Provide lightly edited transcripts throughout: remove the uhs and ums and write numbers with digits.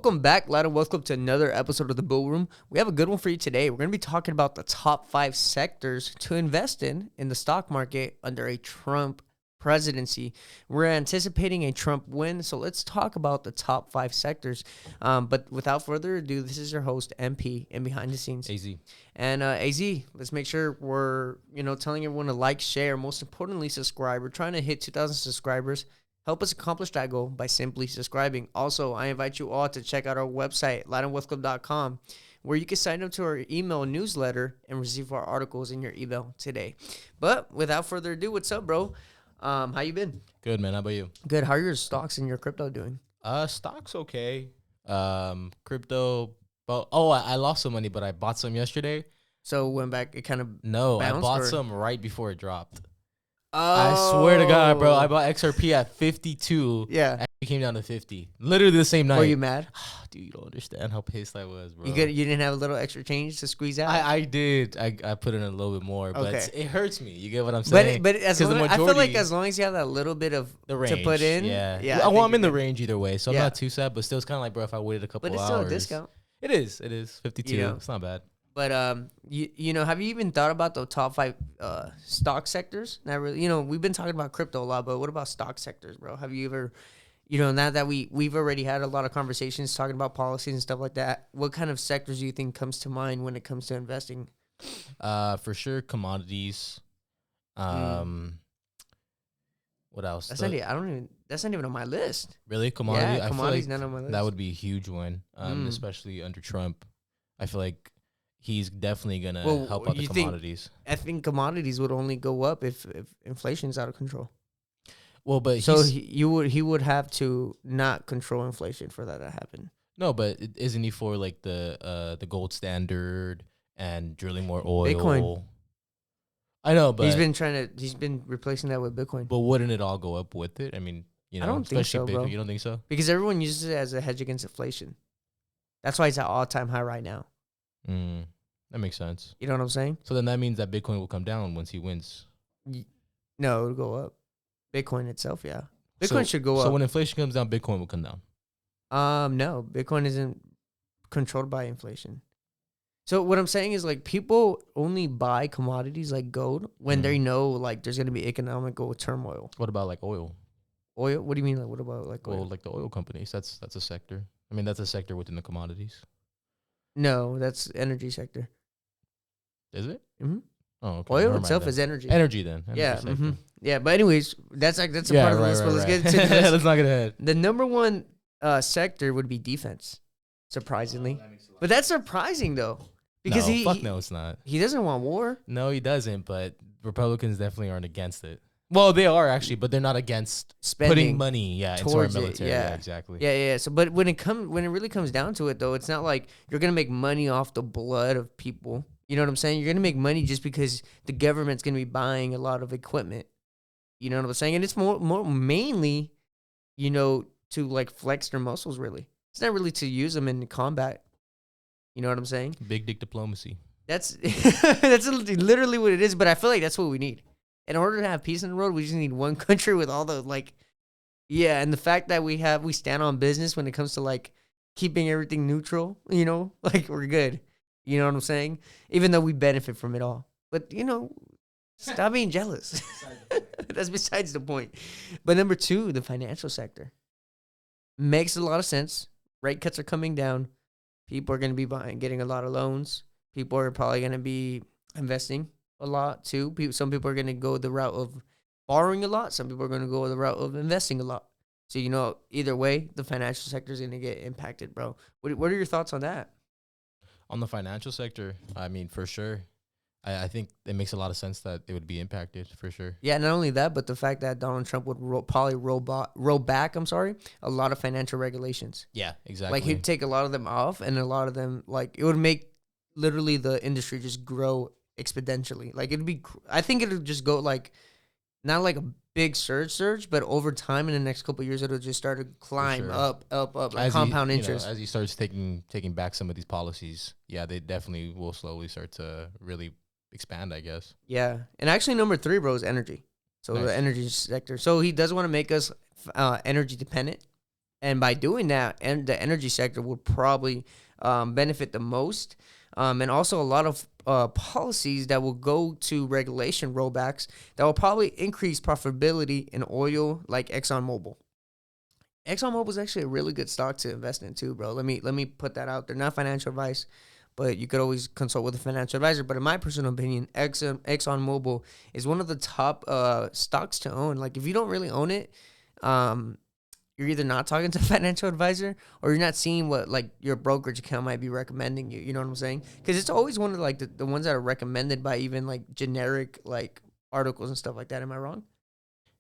Welcome back, lad, and welcome to another episode of the Bull Room. We have a good one for you today. We're going to be talking about the top 5 sectors to invest in the stock market under a Trump presidency. We're anticipating a Trump win, so let's talk about the top 5 sectors. But without further ado, this is your host, MP, and behind the scenes, AZ. And AZ, let's make sure we're telling everyone to like, share, most importantly, subscribe. We're trying to hit 2,000 subscribers. Help us accomplish that goal by simply subscribing. Also, I invite you all to check out our website, LatinWealthClub.com, where you can sign up to our email newsletter and receive our articles in your email today. But without further ado, what's up, bro? How you been? Good, man. How about you? Good. How are your stocks and your crypto doing? Stocks okay. Crypto. But I lost some money, but I bought some yesterday. So went back. It kind of No, bounced, I bought or? some right before it dropped. Oh, I swear to God, bro. I bought XRP at 52. Yeah. And it came down to 50. Literally the same night. Were you mad? Dude, you don't understand how pissed I was, bro. You didn't have a little extra change to squeeze out? I did. I put in a little bit more, but Okay. it hurts me. You get what I'm saying? But as long, the I feel like as long as you have that little bit of the range to put in, yeah. I Well, I'm in the good. range either way, so I'm Yeah. not too sad. But still, it's kind of like, bro, if I waited a couple But hours, it's still a discount. It is 52. You know. It's not bad. But have you even thought about the top 5 stock sectors? Not really. We've been talking about crypto a lot, but what about stock sectors, bro? Have you ever, now that we've already had a lot of conversations talking about policies and stuff like that, what kind of sectors do you think comes to mind when it comes to investing? For sure, commodities. What else? That's not even on my list. Really, commodity. Yeah, I commodities feel like not on my list. that would be a huge one, Mm. especially under Trump. I feel like he's definitely gonna Well, help out the you think- commodities. I think commodities would only go up if inflation's out of control. Well, but So he would have to not control inflation for that to happen. no, but isn't he for like the gold standard and drilling more oil? Bitcoin. I know, but he's been replacing that with Bitcoin. But wouldn't it all go up with it? I mean, I don't think especially so, Bitcoin. bro. You don't think so? Because everyone uses it as a hedge against inflation. That's why it's at all-time high right now. That makes sense. You know what I'm saying? So then that means that Bitcoin will come down once he wins. No, it'll go up. Bitcoin itself, yeah. Bitcoin should go up. So when inflation comes down, Bitcoin will come down. No, Bitcoin isn't controlled by inflation. So what I'm saying is, like, people only buy commodities like gold when they know, like, there's going to be economical turmoil. What about like oil? Oil? What do you mean? Like, what about like oil? Well, like the oil companies. That's a sector. I mean, that's a sector within the commodities. No, that's energy sector. Is it? Mm-hmm. Oh, okay. Oil Never mind itself then. is energy. Energy then. Energy Yeah. sector. Mm-hmm. Yeah. But anyways, that's a part of the list. But let's get into this. Let's not get ahead. The number one sector would be defense, surprisingly. But that's surprising though, because No, it's not. he doesn't want war. No, he doesn't. But Republicans definitely aren't against it. Well, they are actually, but they're not against Spending putting money, into our towards it, military. yeah. Exactly. Yeah. So, but when it really comes down to it, though, it's not like you're gonna make money off the blood of people. You know what I'm saying? You're gonna make money just because the government's gonna be buying a lot of equipment. You know what I'm saying? And it's more mainly, to like flex their muscles. Really, it's not really to use them in combat. You know what I'm saying? Big dick diplomacy. That's literally what it is. But I feel like that's what we need. In order to have peace in the world, we just need one country with all the and the fact that we stand on business when it comes to like keeping everything neutral, like we're good. You know what I'm saying? Even though we benefit from it all. But, stop being jealous. That's besides the point. But number 2, the financial sector. Makes a lot of sense. Rate cuts are coming down. People are going to be getting a lot of loans. People are probably going to be investing a lot too. Some people are going to go the route of borrowing a lot. Some people are going to go the route of investing a lot. So, either way, the financial sector is going to get impacted, bro. What are your thoughts on that? On the financial sector, I mean, for sure. I think it makes a lot of sense that it would be impacted, for sure. Yeah, not only that, but the fact that Donald Trump would probably roll back, a lot of financial regulations. Yeah, exactly. Like, he'd take a lot of them off, and a lot of them, like, it would make literally the industry just grow exponentially. Like, I think it'll just go, like, not like a big surge, but over time in the next couple of years, it'll just start to climb up, like compound interest. As he starts taking back some of these policies, yeah, they definitely will slowly start to really expand, I guess. Yeah. And actually, number 3, bro, is energy. So Nice. the energy sector. So he does want to make us energy dependent. And by doing that, and the energy sector would probably benefit the most. And also a lot of policies that will go to regulation rollbacks that will probably increase profitability in oil, like ExxonMobil. ExxonMobil is actually a really good stock to invest in too, bro. Let me put that out there. Not financial advice, but you could always consult with a financial advisor. But in my personal opinion, ExxonMobil is one of the top stocks to own. Like if you don't really own it, you're either not talking to a financial advisor or you're not seeing what like your brokerage account might be recommending you. You know what I'm saying? Because it's always one of like the ones that are recommended by even like generic like articles and stuff like that. Am I wrong?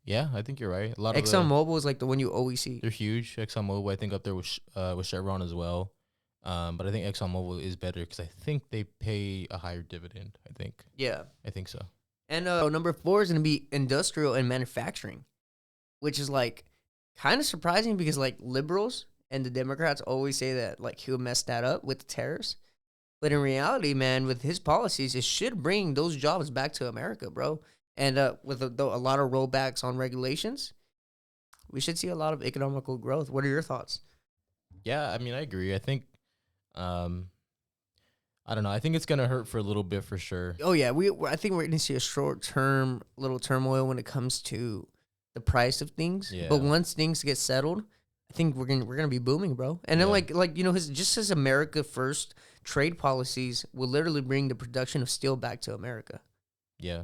Yeah, I think you're right. A lot of ExxonMobil is like the one you always see. they're huge. ExxonMobil, I think, up there with Chevron as well. But I think ExxonMobil is better because I think they pay a higher dividend. Yeah. I think so. And number 4 is going to be industrial and manufacturing, which is like kind of surprising because like liberals and the Democrats always say that like he'll mess that up with the tariffs. But in reality, man, with his policies, it should bring those jobs back to America, bro. And with a lot of rollbacks on regulations, we should see a lot of economical growth. What are your thoughts? Yeah, I mean, I agree. I think, I don't know. I think it's gonna hurt for a little bit for sure. Oh yeah, I think we're going to see a short-term little turmoil when it comes to the price of things. Yeah. But once things get settled, I think we're gonna be booming, bro. And then like you know his America First trade policies will literally bring the production of steel back to America. Yeah.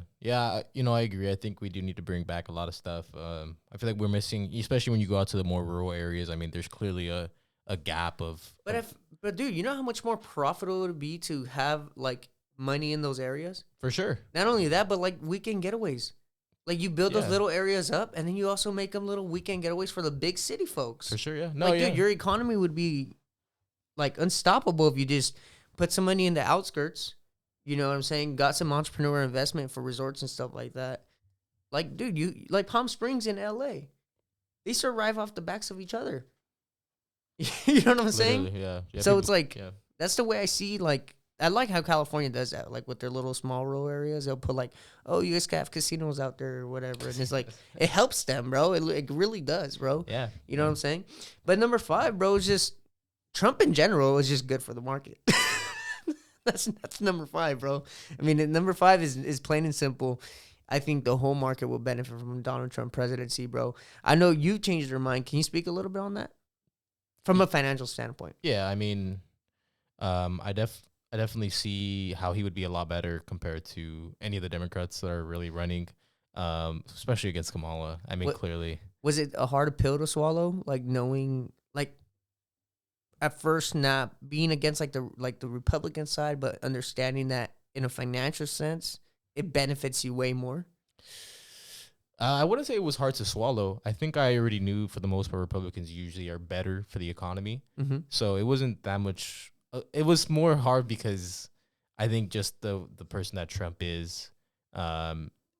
You know, I agree. I think we do need to bring back a lot of stuff. I feel like we're missing, especially when you go out to the more rural areas. I mean, there's clearly a gap of. But dude, you know how much more profitable it would be to have like money in those areas? For sure. Not only that, but like weekend getaways. Like you build those Yeah. little areas up, and then you also make them little weekend getaways for the big city folks. For sure, yeah. Like, dude, your economy would be like unstoppable if you just put some money in the outskirts. You know what I'm saying? Got some entrepreneur investment for resorts and stuff like that. Like, dude, you like Palm Springs in LA. They survive off the backs of each other. You know what I'm saying? Literally, yeah. So it's like that's the way I see. Like, I like how California does that. Like with their little small rural areas, they'll put like, oh, you guys can have casinos out there or whatever, and it's like it helps them, bro. It really does, bro. Yeah. You know what I'm saying? But number 5, bro, is just Trump in general is just good for the market. That's number 5, bro. I mean, number 5 is plain and simple. I think the whole market will benefit from Donald Trump presidency, bro. I know you changed your mind. Can you speak a little bit on that from a financial standpoint? Yeah, I mean, I definitely see how he would be a lot better compared to any of the Democrats that are really running, especially against Kamala. I mean, clearly. Was it a hard pill to swallow? Like knowing, like at first not being against like the Republican side, but understanding that in a financial sense, it benefits you way more. I wouldn't say it was hard to swallow. I think I already knew for the most part Republicans usually are better for the economy. Mm-hmm. So it wasn't that much. It was more hard because I think just the person that Trump is.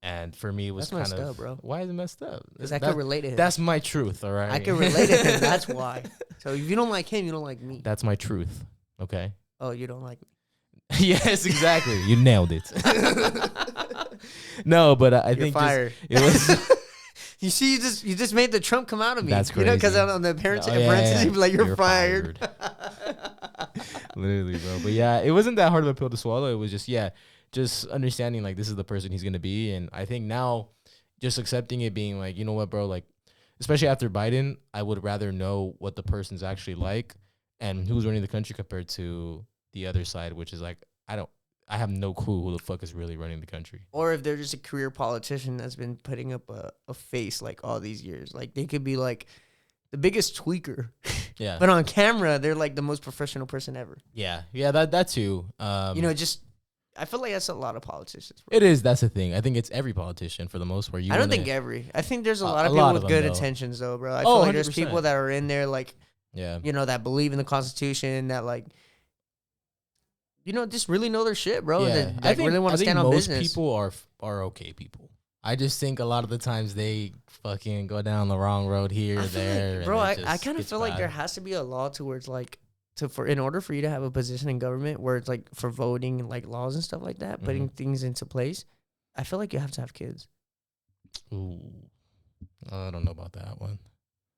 And for me, it was that's kind messed of. up, bro. Why is it messed up? Because I could relate to him. That's my truth, all right? I can relate to him. That's why. So if you don't like him, you don't like me. That's my truth, okay? Oh, you don't like me. Yes, exactly. You nailed it. No, but I You're think fired. It was. You see, you just made the Trump come out of me. That's crazy. You know, because on the parents, Oh, yeah, parentheses, yeah. be like, you're fired. Literally, bro. But yeah, it wasn't that hard of a pill to swallow. It was just understanding like this is the person he's gonna be, and I think now, just accepting it, being like, you know what, bro, like, especially after Biden, I would rather know what the person's actually like and who's running the country compared to the other side, which is like I have no clue who the fuck is really running the country. Or if they're just a career politician that's been putting up a face like all these years. Like they could be like the biggest tweaker. Yeah. But on camera, they're like the most professional person ever. Yeah. Yeah, that too. You know, just I feel like that's a lot of politicians. Bro. It is. That's the thing. I think it's every politician for the most part. I don't think every. I think there's a lot of people with good intentions, though, bro. I feel like there's people that are in there, like, you know, that believe in the Constitution, that like, you know, just really know their shit, bro. Yeah. That really want to stand on business. Most people are okay people. I just think a lot of the times they fucking go down the wrong road here or there. Like, bro, I kind of feel like there has to be a law towards like in order for you to have a position in government where it's like for voting and like laws and stuff like that, putting things into place. I feel like you have to have kids. Ooh, I don't know about that one.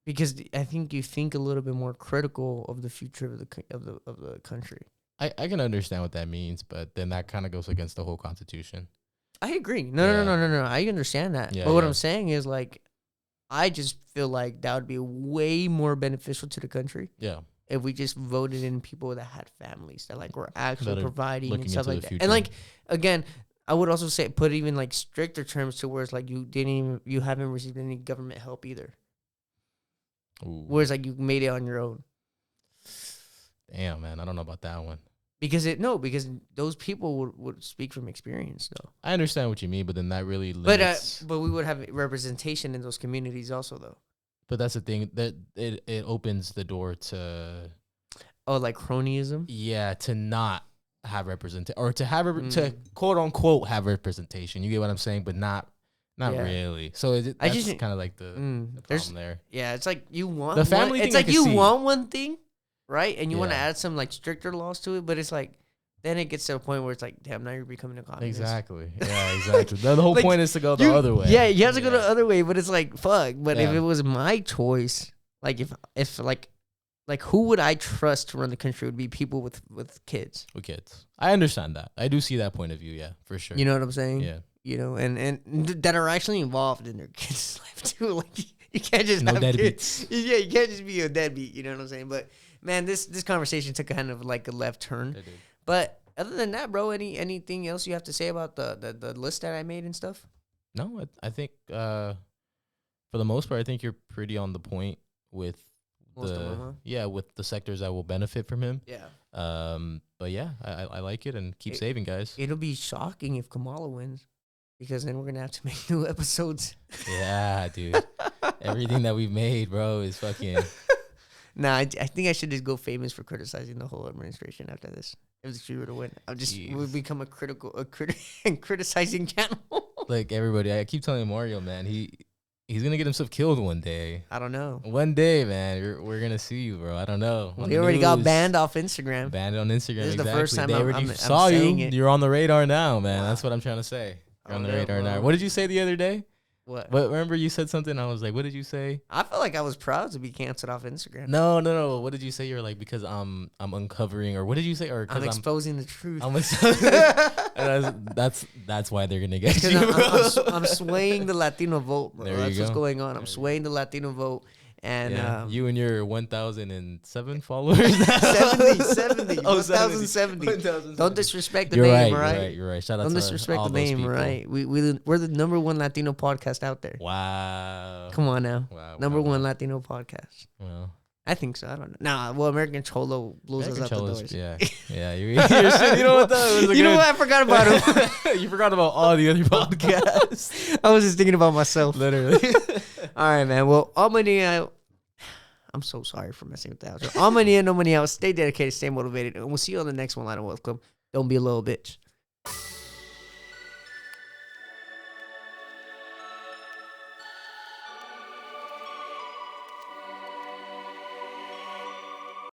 because I think you think a little bit more critical of the future of the country. I can understand what that means, but then that kind of goes against the whole Constitution. I agree. No. I understand that. Yeah, But what yeah. I'm saying is, like, I just feel like that would be way more beneficial to the country Yeah. if we just voted in people that had families that like were actually That are providing looking and stuff into like the that. future. And like again, I would also say put even like stricter terms to where it's like you haven't received any government help either. Ooh. Whereas like you made it on your own. Damn, man, I don't know about that one. Because those people would speak from experience though. I understand what you mean, but then that really limits. But we would have representation in those communities also though. But that's the thing that it opens the door to like cronyism. Yeah, to not have representation or to have to quote unquote have representation. You get what I'm saying, but not really. So that's kind of like the problem there. Yeah, it's like you want the family. It's like you want one thing, right? And you want to add some like stricter laws to it, but it's like then it gets to a point where it's like, damn, now you're becoming a communist. Exactly. Yeah, exactly. The whole point is to go the other way. Yeah, you have to go the other way, but it's like fuck. But if it was my choice, like if like who would I trust to run the country would be people with kids. With kids. I understand that. I do see that point of view, yeah, for sure. You know what I'm saying? Yeah. You know, and that are actually involved in their kids' life too. Like you can't just no have deadbeats. Yeah, you can't just be a deadbeat, you know what I'm saying? But man, this conversation took kind of like a left turn. But other than that, bro, anything else you have to say about the list that I made and stuff? No, I think for the most part, I think you're pretty on the point with with the sectors that will benefit from him. Yeah. But yeah, I like it and keep saving, guys. It'll be shocking if Kamala wins, because then we're gonna have to make new episodes. Yeah, dude. Everything that we've made, bro, is fucking. Nah, I think I should just go famous for criticizing the whole administration after this. If she were to win, we'll become a criticizing channel. Like everybody, I keep telling Mario, man, he's gonna get himself killed one day. I don't know. One day, man, we're gonna see you, bro. I don't know. He already got banned off Instagram. Banned on Instagram. This is the first time they already I'm saw you. it. You're on the radar now, man. Wow. That's what I'm trying to say. You're on the radar now. What did you say the other day? What? Remember you said something? I was like, what did you say? I felt like I was proud to be canceled off Instagram. No. What did you say? You were like, because I'm uncovering, or what did you say? Or I'm exposing the truth. That's why they're gonna get you. I'm swaying the Latino vote, bro. That's what's going on. I'm swaying the Latino vote. And you and your 1,007 followers. 70. Oh, 1,070. Don't disrespect the name, right? You're right. Shout out Don't to disrespect the name, right? We're the number one Latino podcast out there. Wow. Come on now. Wow. Number one Latino podcast. Well, I think so. I don't know. Nah, well, American Cholo blows us out the doors. Yeah. You're shit. You know what though? You know what? I forgot about him. You forgot about all the other podcasts. I was just thinking about myself. Literally. All right, man. Well, all money out. I'm so sorry for messing with that. All money in, no money out. Stay dedicated, stay motivated, and we'll see you on the next one. Line of welcome. Don't be a little bitch.